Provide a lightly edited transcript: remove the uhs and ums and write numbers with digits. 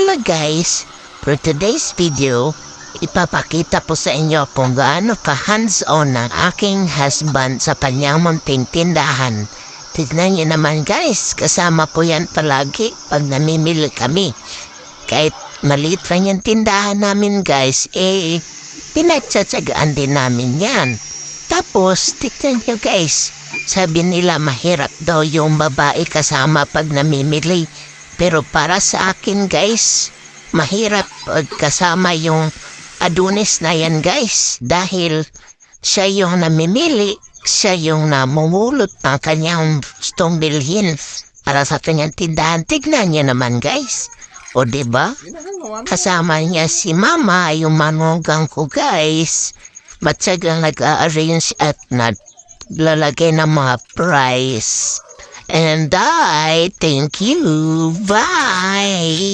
Hello guys! For today's video, ipapakita po sa inyo kung gaano ka hands-on ang aking husband sa kanyang munting tindahan. Tignan niyo naman guys, kasama po yan palagi pag namimili kami. Kahit maliit lang yung tindahan namin guys, pinagtsatsagaan din namin yan. Tapos, tignan niyo guys, sabi nila mahirap daw yung babae kasama pag namimili. Pero para sa akin guys, mahirap kasama yung Adonis na yan guys. Dahil siya yung namimili, siya yung namumulot ng kanyang gustong bilhin para sa kanyang tindahan. Tignan niya naman guys. O diba? Kasama niya si mama, yung manugang ko guys. Matyagang nag-a-arrange at naglalagay ng mga price. And I thank you. Bye.